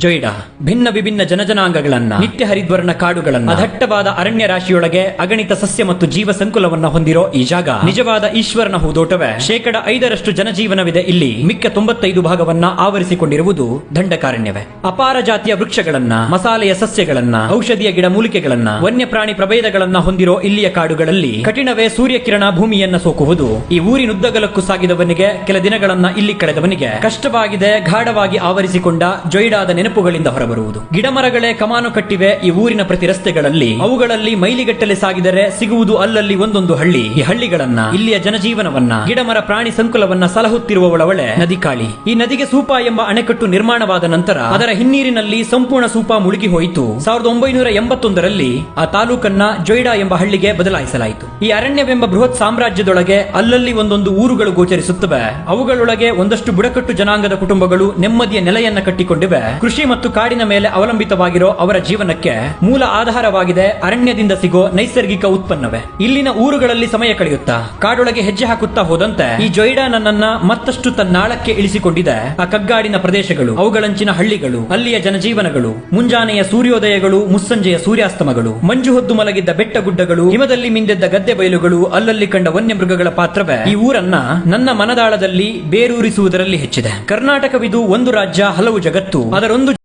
ಜೊಯ್ಡಾ ಭಿನ್ನ ವಿಭಿನ್ನ ಜನಜನಾಂಗಗಳನ್ನ, ನಿತ್ಯ ಹರಿದ್ವರ್ಣ ಕಾಡುಗಳನ್ನ, ದಟ್ಟವಾದ ಅರಣ್ಯ ರಾಶಿಯೊಳಗೆ ಅಗಣಿತ ಸಸ್ಯ ಮತ್ತು ಜೀವ ಸಂಕುಲವನ್ನ ಹೊಂದಿರೋ ಈ ಜಾಗ ನಿಜವಾದ ಈಶ್ವರನ ಹೂದೋಟವೇ. 5% ಜನಜೀವನವಿದೆ ಇಲ್ಲಿ. ಮಿಕ್ಕ 95 ಭಾಗವನ್ನ ಆವರಿಸಿಕೊಂಡಿರುವುದು ದಂಡಕಾರಣ್ಯವೇ. ಅಪಾರ ಜಾತಿಯ ವೃಕ್ಷಗಳನ್ನ, ಮಸಾಲೆಯ ಸಸ್ಯಗಳನ್ನ, ಔಷಧಿಯ ಗಿಡಮೂಲಿಕೆಗಳನ್ನ, ವನ್ಯಪ್ರಾಣಿ ಪ್ರಭೇದಗಳನ್ನ ಹೊಂದಿರೋ ಇಲ್ಲಿಯ ಕಾಡುಗಳಲ್ಲಿ ಕಠಿಣವೇ ಸೂರ್ಯಕಿರಣ ಭೂಮಿಯನ್ನ ಸೋಕುವುದು. ಈ ಊರಿನುದ್ದಗಲಕ್ಕೂ ಸಾಗಿದವನಿಗೆ, ಕೆಲ ದಿನಗಳನ್ನ ಇಲ್ಲಿ ಕಳೆದವನಿಗೆ ಕಷ್ಟವಾಗಿದೆ. ಗಾಢವಾಗಿ ಆವರಿಸಿಕೊಂಡ ಜೊಯ್ಡಾದ ನೆನಪುಗಳಿಂದ ಹೊರಬರುವುದು. ಗಿಡಮರಗಳೇ ಕಮಾನು ಕಟ್ಟಿವೆ ಈ ಊರಿನ ಪ್ರತಿ ರಸ್ತೆಗಳಲ್ಲಿ. ಅವುಗಳಲ್ಲಿ ಮೈಲಿಗಟ್ಟಲೆ ಸಾಗಿದರೆ ಸಿಗುವುದು ಅಲ್ಲಲ್ಲಿ ಒಂದೊಂದು ಹಳ್ಳಿ. ಈ ಹಳ್ಳಿಗಳನ್ನ, ಇಲ್ಲಿಯ ಜನಜೀವನವನ್ನ, ಗಿಡಮರ ಪ್ರಾಣಿ ಸಂಕುಲವನ್ನ ಸಲಹುತ್ತಿರುವವಳವಳೆ ನದಿ ಕಾಳಿ. ಈ ನದಿಗೆ ಸೂಪಾ ಎಂಬ ಅಣೆಕಟ್ಟು ನಿರ್ಮಾಣವಾದ ನಂತರ ಅದರ ಹಿನ್ನೀರಿನಲ್ಲಿ ಸಂಪೂರ್ಣ ಸೂಪಾ ಮುಳುಗಿ ಹೋಯಿತು. 1981ರಲ್ಲಿ ಆ ತಾಲೂಕನ್ನ ಜೊಯ್ಡಾ ಎಂಬ ಹಳ್ಳಿಗೆ ಬದಲಾಯಿಸಲಾಯಿತು. ಈ ಅರಣ್ಯವೆಂಬ ಬೃಹತ್ ಸಾಮ್ರಾಜ್ಯದೊಳಗೆ ಅಲ್ಲಲ್ಲಿ ಒಂದೊಂದು ಊರುಗಳು ಗೋಚರಿಸುತ್ತವೆ. ಅವುಗಳೊಳಗೆ ಒಂದಷ್ಟು ಬುಡಕಟ್ಟು ಜನಾಂಗದ ಕುಟುಂಬಗಳು ನೆಮ್ಮದಿಯ ನೆಲೆಯನ್ನ ಕಟ್ಟಿಕೊಂಡಿವೆ. ಕೃಷಿ ಮತ್ತು ಕಾಡಿನ ಮೇಲೆ ಅವಲಂಬಿತವಾಗಿರೋ ಅವರ ಜೀವನಕ್ಕೆ ಮೂಲ ಆಧಾರವಾಗಿದೆ ಅರಣ್ಯದಿಂದ ಸಿಗೋ ನೈಸರ್ಗಿಕ ಉತ್ಪನ್ನವೇ. ಇಲ್ಲಿನ ಊರುಗಳಲ್ಲಿ ಸಮಯ ಕಳೆಯುತ್ತಾ, ಕಾಡೊಳಗೆ ಹೆಜ್ಜೆ ಹಾಕುತ್ತಾ ಹೋದಂತೆ ಈ ಜೊಯ್ಡಾ ನನ್ನನ್ನ ಮತ್ತಷ್ಟು ತನ್ನಾಳಕ್ಕೆ ಇಳಿಸಿಕೊಂಡಿದೆ. ಆ ಕಗ್ಗಾಡಿನ ಪ್ರದೇಶಗಳು, ಅವುಗಳಂಚಿನ ಹಳ್ಳಿಗಳು, ಅಲ್ಲಿಯ ಜನಜೀವನಗಳು, ಮುಂಜಾನೆಯ ಸೂರ್ಯೋದಯಗಳು, ಮುಸ್ಸಂಜೆಯ ಸೂರ್ಯಾಸ್ತಮಗಳು, ಮಂಜು ಹೊದ್ದು ಮಲಗಿದ್ದ ಬೆಟ್ಟ ಗುಡ್ಡಗಳು, ಹಿಮದಲ್ಲಿ ಮಿಂದೆದ್ದ ಗದ್ದೆ ಬಯಲುಗಳು, ಅಲ್ಲಲ್ಲಿ ಕಂಡ ವನ್ಯ ಮೃಗಗಳ ಪಾತ್ರವೇ ಈ ಊರನ್ನ ನನ್ನ ಮನದಾಳದಲ್ಲಿ ಬೇರೂರಿಸುವುದರಲ್ಲಿ ಹೆಚ್ಚಿದೆ. ಕರ್ನಾಟಕವಿದು ಒಂದು ರಾಜ್ಯ, ಹಲವು ಜಗತ್ತು. ಅದರೊಂದು